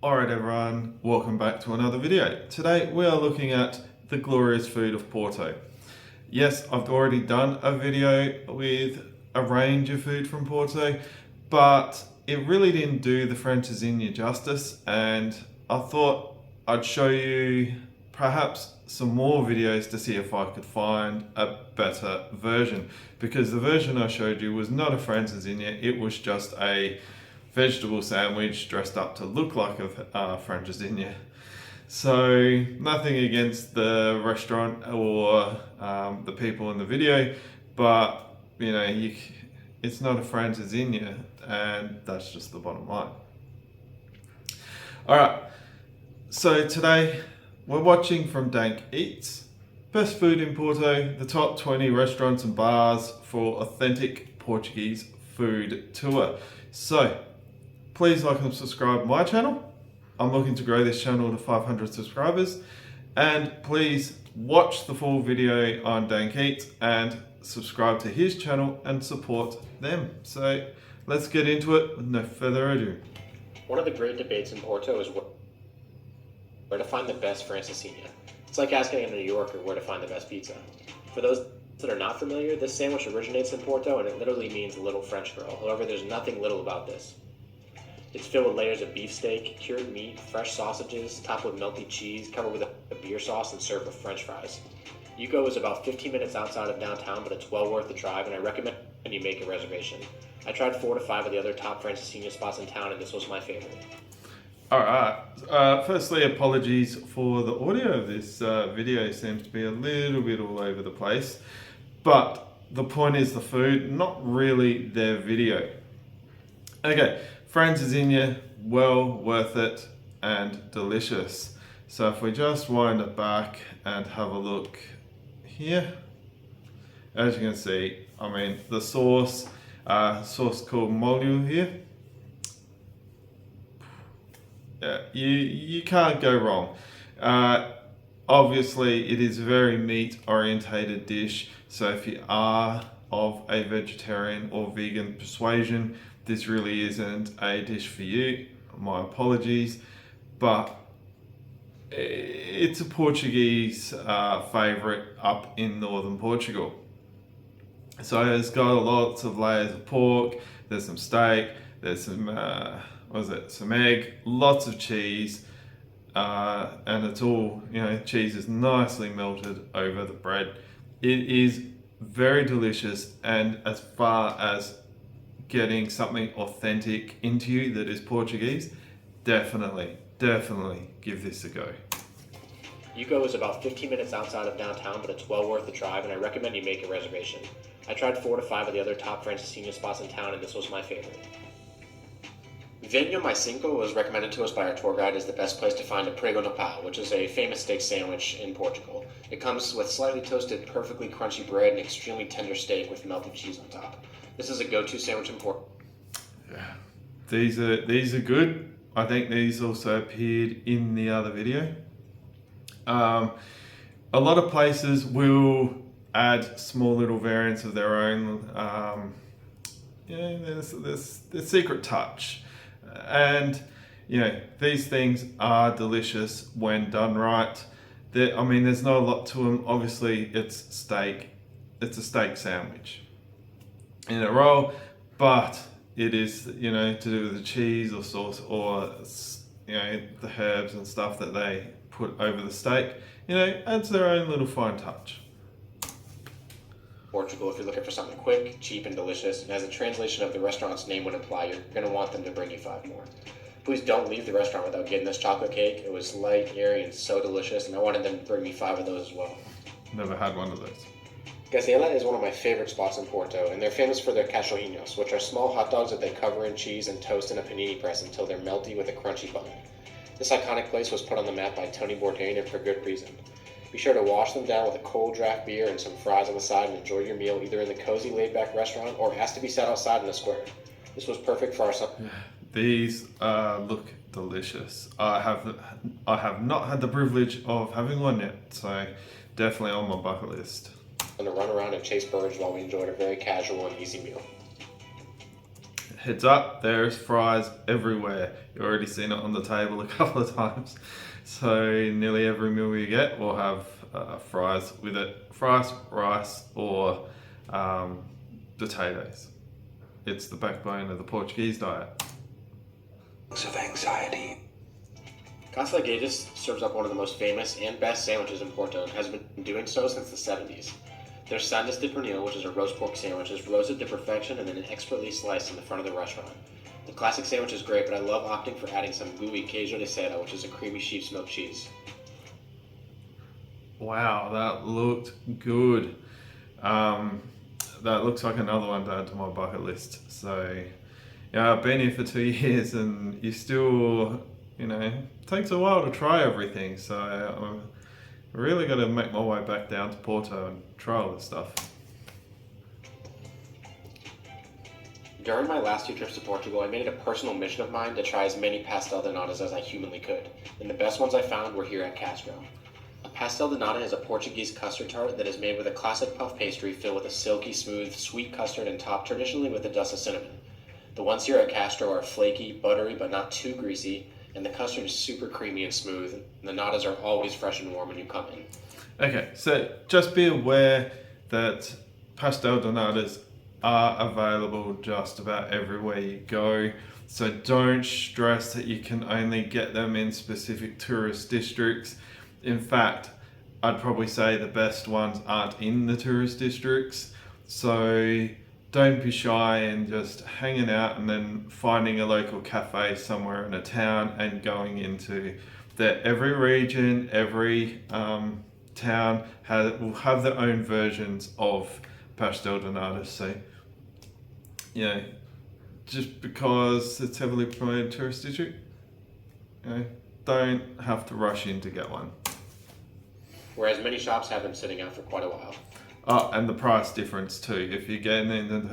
Alright everyone, welcome back to another video. Today we are looking at the glorious food of Porto. Yes, I've already done a video with a range of food from Porto, but it really didn't do the Francesinha justice, and I thought I'd show you perhaps some more videos to see if I could find a better version, because the version I showed you was not a Francesinha, it was just a vegetable sandwich dressed up to look like a Francesinha. So nothing against the restaurant or the people in the video, but you know, it's not a Francesinha, and that's just the bottom line. Alright, so today we're watching from Dank Eats, best food in Porto, the top 20 restaurants and bars for authentic Portuguese food tour. So please like and subscribe my channel. I'm looking to grow this channel to 500 subscribers. And please watch the full video on Dank Eats and subscribe to his channel and support them. So let's get into it with no further ado. One of the great debates in Porto is where to find the best Francesinha. It's like asking a New Yorker where to find the best pizza. For those that are not familiar, this sandwich originates in Porto and it literally means little French girl. However, there's nothing little about this. It's filled with layers of beefsteak, cured meat, fresh sausages, topped with melty cheese, covered with a beer sauce, and served with French fries. Yuko is about 15 minutes outside of downtown, but it's well worth the drive, and I recommend you make a reservation. I tried 4 to 5 of the other top Francesinha spots in town, and this was my favorite. Alright, firstly apologies for the audio of this video. Seems to be a little bit all over the place, but the point is the food, not really their video. Okay, Francesinha, well worth it and delicious. So if we just wind it back and have a look here, as you can see, I mean the sauce called molho here. Yeah, you can't go wrong. Obviously it is a very meat orientated dish, so if you are of a vegetarian or vegan persuasion, this really isn't a dish for you. My apologies, but it's a Portuguese favourite up in northern Portugal. So it's got lots of layers of pork, there's some steak, there's some some egg, lots of cheese, and it's all, you know, cheese is nicely melted over the bread. It is very delicious, and as far as getting something authentic into you that is Portuguese, definitely give this a go. Yuko is about 15 minutes outside of downtown, but it's well worth the drive, and I recommend you make a reservation. I tried 4 to 5 of the other top Francesinha spots in town, and this was my favorite. Venho Mais Cinco was recommended to us by our tour guide as the best place to find a prego no pau, which is a famous steak sandwich in Portugal. It comes with slightly toasted, perfectly crunchy bread and extremely tender steak with melted cheese on top. This is a go-to sandwich in Portugal. Yeah, these are good. I think these also appeared in the other video. A lot of places will add small little variants of their own. There's secret touch, and you know, these things are delicious when done right. There's not a lot to them. Obviously, it's steak. It's a steak sandwich in a roll, but it is, you know, to do with the cheese or sauce or, you know, the herbs and stuff that they put over the steak, you know, adds their own little fine touch. Portugal, if you're looking for something quick, cheap, and delicious, and as a translation of the restaurant's name would imply, you're going to want them to bring you 5 more. Please don't leave the restaurant without getting this chocolate cake. It was light, airy, and so delicious, and I wanted them to bring me 5 of those as well. Never had one of those. Gazela is one of my favorite spots in Porto, and they're famous for their cachorrinhos, which are small hot dogs that they cover in cheese and toast in a panini press until they're melty with a crunchy bun. This iconic place was put on the map by Tony Bourdain, and for good reason. Be sure to wash them down with a cold draft beer and some fries on the side and enjoy your meal either in the cozy laid-back restaurant or ask to be sat outside in the square. This was perfect for our son. These look delicious. I have not had the privilege of having one yet, so definitely on my bucket list. And to run around and chase birds while we enjoyed a very casual and easy meal. heads up, there's fries everywhere. You've already seen it on the table a couple of times. So nearly every meal you get will have fries with it. Fries, rice, or potatoes. It's the backbone of the Portuguese diet. Of anxiety. Casa Gagis serves up one of the most famous and best sandwiches in Porto and has been doing so since the 70s. Their sandes de pernil, which is a roast pork sandwich, is roasted to perfection and then expertly sliced in the front of the restaurant. The classic sandwich is great, but I love opting for adding some gooey queijo de seda, which is a creamy sheep's milk cheese. Wow, that looked good. That looks like another one to add to my bucket list. So, yeah, I've been here for 2 years and you still, it takes a while to try everything. So I'm really got to make my way back down to Porto and try all this stuff. During my last 2 trips to Portugal, I made it a personal mission of mine to try as many pastel de natas as I humanly could, and the best ones I found were here at Castro. A pastel de nata is a Portuguese custard tart that is made with a classic puff pastry filled with a silky smooth, sweet custard and topped traditionally with a dust of cinnamon. The ones here at Castro are flaky, buttery, but not too greasy, and the custard is super creamy and smooth, and the natas are always fresh and warm when you come in. Okay, so just be aware that pastel de natas are available just about everywhere you go. So don't stress that you can only get them in specific tourist districts. In fact, I'd probably say the best ones aren't in the tourist districts. So don't be shy and just hanging out and then finding a local cafe somewhere in a town and going into that. Every region, every town will have their own versions of pastel de natas. So, just because it's heavily promoted tourist district, don't have to rush in to get one. Whereas many shops have them sitting out for quite a while. Oh, and the price difference too. If you're getting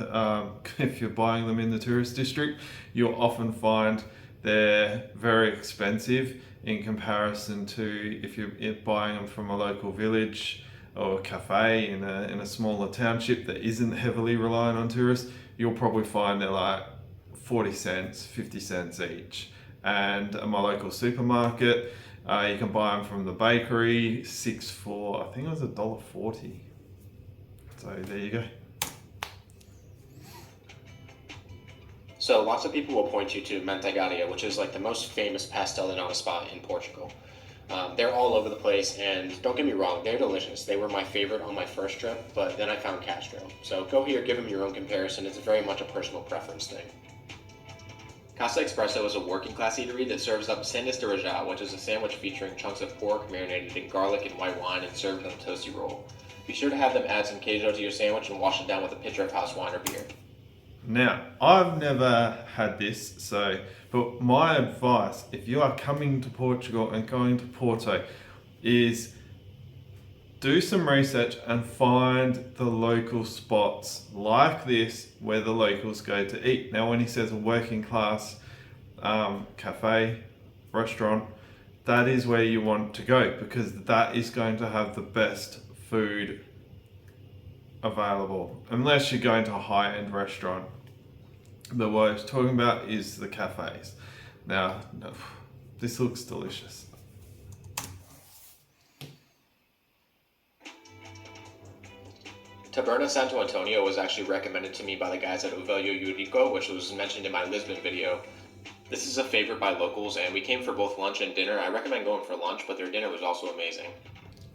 if you're buying them in the tourist district, you'll often find they're very expensive in comparison to if you're buying them from a local village or a cafe in a smaller township that isn't heavily reliant on tourists. You'll probably find they're like 40 cents, 50 cents each. And at my local supermarket, you can buy them from the bakery, 6 for, I think it was $1.40. So there you go. So lots of people will point you to Mantegaria, which is like the most famous pastel de nata spot in Portugal. They're all over the place, and don't get me wrong, they're delicious. They were my favorite on my first trip, but then I found Castro. So go here, give them your own comparison. It's very much a personal preference thing. Casa Expresso is a working class eatery that serves up sandes de rajau, which is a sandwich featuring chunks of pork marinated in garlic and white wine and served on a toasty roll. Be sure to have them add some queijo to your sandwich and wash it down with a pitcher of house wine or beer. Now, I've never had this, but my advice, if you are coming to Portugal and going to Porto, is do some research and find the local spots like this where the locals go to eat. Now, when he says a working class cafe, restaurant, that is where you want to go because that is going to have the best food available, unless you're going to a high-end restaurant. But what I was talking about is the cafes. Now, this looks delicious. Taberna Santo Antonio was actually recommended to me by the guys at O Velho Eurico, which was mentioned in my Lisbon video. This is a favorite by locals, and we came for both lunch and dinner. I recommend going for lunch, but their dinner was also amazing.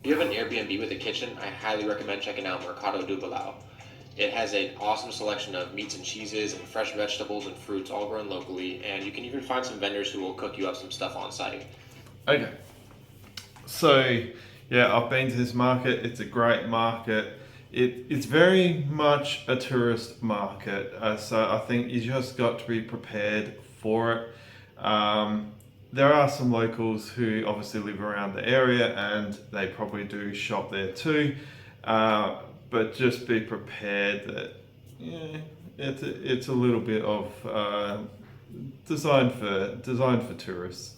If you have an Airbnb with a kitchen, I highly recommend checking out Mercado do Bacalhau. It has an awesome selection of meats and cheeses and fresh vegetables and fruits all grown locally, and you can even find some vendors who will cook you up some stuff on site. Okay, so yeah, I've been to this market. It's a great market. It's very much a tourist market, so I think you just got to be prepared for it. There are some locals who obviously live around the area and they probably do shop there too. But just be prepared that it's a little bit of designed for tourists.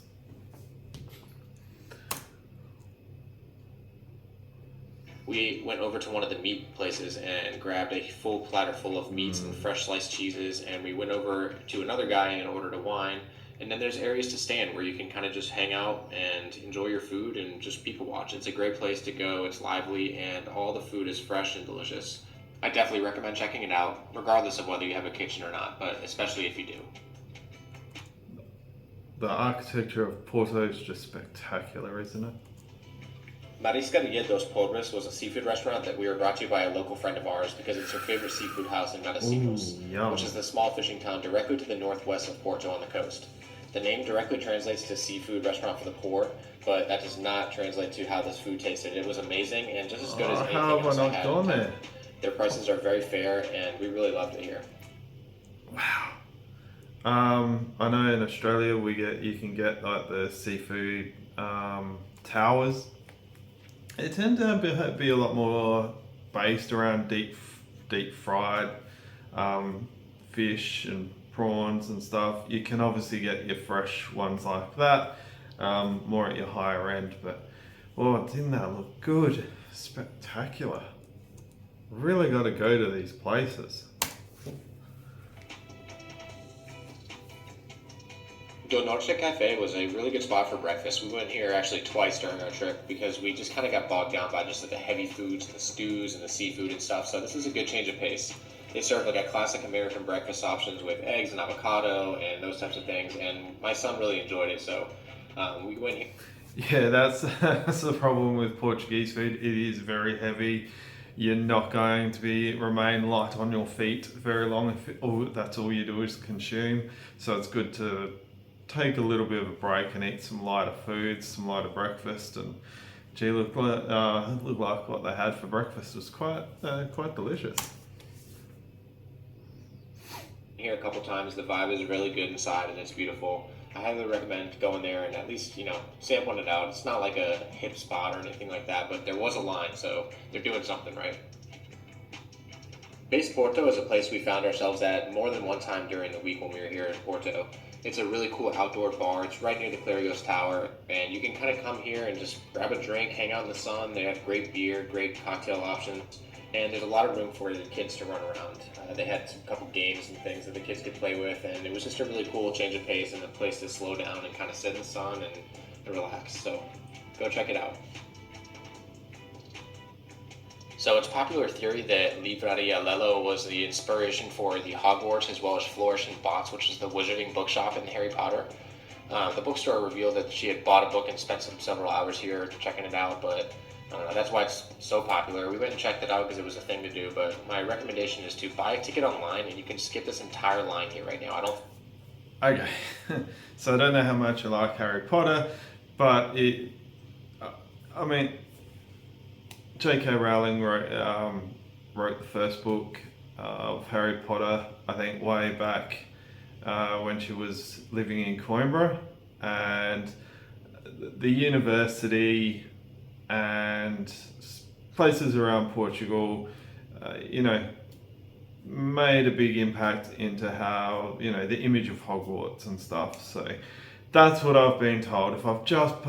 We went over to one of the meat places and grabbed a full platter full of meats and fresh sliced cheeses, and we went over to another guy and ordered a wine. And then there's areas to stand where you can kind of just hang out and enjoy your food and just people watch. It's a great place to go. It's lively and all the food is fresh and delicious. I definitely recommend checking it out, regardless of whether you have a kitchen or not, but especially if you do. The architecture of Porto is just spectacular, isn't it? Mariscaria dos Pobres was a seafood restaurant that we were brought to by a local friend of ours because it's her favorite seafood house in Matosinhos, yum. which is the small fishing town directly to the northwest of Porto on the coast. The name directly translates to seafood restaurant for the poor, but that does not translate to how this food tasted. It was amazing and just as good as anything how have else I I not had. gone there? Their prices are very fair and we really loved it here. Wow. I know in Australia you can get like the seafood towers. They tend to be a lot more based around deep fried fish and prawns and stuff. You can obviously get your fresh ones like that, more at your higher end. But didn't that look good? Spectacular. Really got to go to these places. Do Norte Cafe was a really good spot for breakfast. We went here actually twice during our trip because we just kind of got bogged down by just like the heavy foods, the stews, and the seafood and stuff. So this is a good change of pace. They serve like a classic American breakfast options with eggs and avocado and those types of things. And my son really enjoyed it, so we went here. Yeah, that's the problem with Portuguese food. It is very heavy. You're not going to remain light on your feet very long if that's all you do is consume. So it's good to take a little bit of a break and eat some lighter foods, some lighter breakfast, and looked like what they had for breakfast was quite delicious. Here a couple times. The vibe is really good inside and it's beautiful. I highly recommend going there and at least, sampling it out. It's not like a hip spot or anything like that, but there was a line, so they're doing something right. Base Porto is a place we found ourselves at more than one time during the week when we were here in Porto. It's a really cool outdoor bar. It's right near the Clarios Tower, and you can kind of come here and just grab a drink, hang out in the sun. They have great beer, great cocktail options, and there's a lot of room for the kids to run around. They had a couple games and things that the kids could play with, and it was just a really cool change of pace and a place to slow down and kind of sit in the sun and relax. So go check it out. So it's popular theory that Livraria Lello was the inspiration for the Hogwarts as well as Flourish and Bots, which is the wizarding bookshop in Harry Potter. The bookstore revealed that she had bought a book and spent several hours here checking it out, but I don't know, that's why it's so popular. We went and checked it out because it was a thing to do, but my recommendation is to buy a ticket online and you can skip this entire line here right now. Okay, so I don't know how much I like Harry Potter, but J.K. Rowling wrote the first book of Harry Potter, I think way back when she was living in Coimbra, and the university and places around Portugal, made a big impact into how, the image of Hogwarts and stuff. So that's what I've been told. If I've just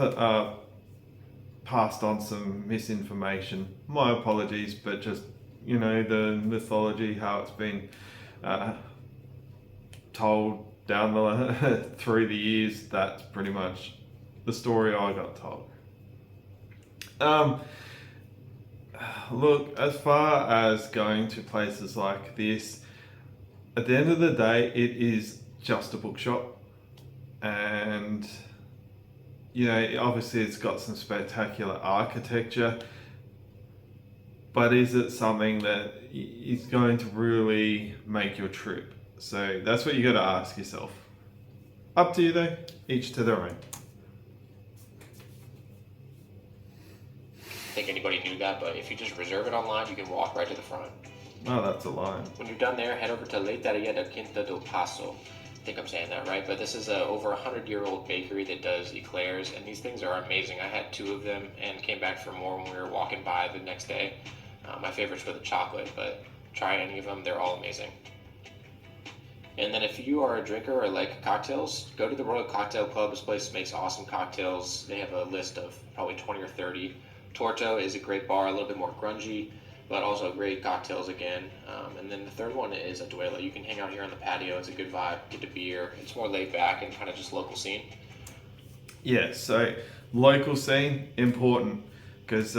passed on some misinformation, my apologies, but just, the mythology, how it's been told down through the years, that's pretty much the story I got told. Look, as far as going to places like this, at the end of the day, it is just a bookshop, and obviously it's got some spectacular architecture, but is it something that is going to really make your trip? So that's what you got to ask yourself. Up to you though, each to their own. I think anybody knew that, but if you just reserve it online, you can walk right to the front. Oh, that's a line. When you're done there, head over to Leitaria da Quinta do Passo. I think I'm saying that right, but this is a over 100-year-old bakery that does eclairs, and these things are amazing. I had 2 of them and came back for more when we were walking by the next day. My favorites were the chocolate, but try any of them, they're all amazing. And then if you are a drinker or like cocktails, go to the Royal Cocktail Club. This place makes awesome cocktails. They have a list of probably 20 or 30 Porto is a great bar, a little bit more grungy, but also great cocktails again. And then the third one is a duela. You can hang out here on the patio. It's a good vibe. Get a beer. It's more laid back and kind of just local scene. Yeah, so local scene, important, because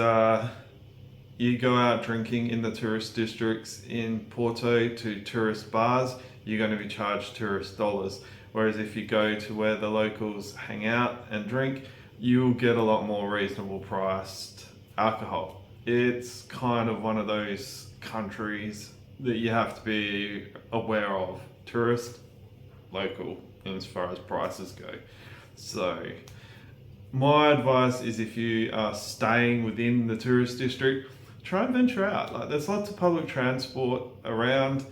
you go out drinking in the tourist districts in Porto to tourist bars, you're going to be charged tourist dollars. Whereas if you go to where the locals hang out and drink, you'll get a lot more reasonable priced alcohol. It's kind of one of those countries that you have to be aware of. Tourist, local, as far as prices go. So my advice is, if you are staying within the tourist district, try and venture out. Like, there's lots of public transport around,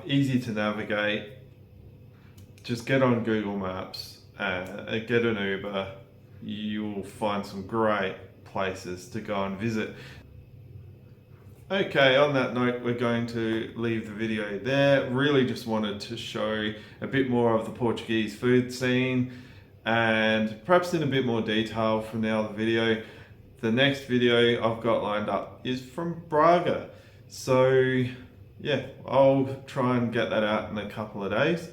easy to navigate. Just get on Google Maps, get an Uber. You'll find some great places to go and visit. Okay, on that note, we're going to leave the video there. Really just wanted to show a bit more of the Portuguese food scene, and perhaps in a bit more detail from the other video. The next video I've got lined up is from Braga. So yeah, I'll try and get that out in a couple of days.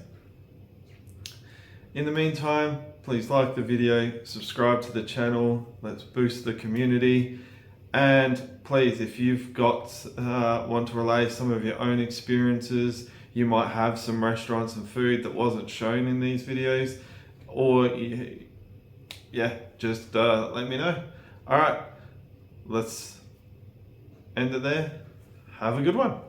In the meantime, please like the video, subscribe to the channel, let's boost the community. And please, if you've got want to relay some of your own experiences, you might have some restaurants and food that wasn't shown in these videos, or yeah, just let me know. All right, let's end it there. Have a good one.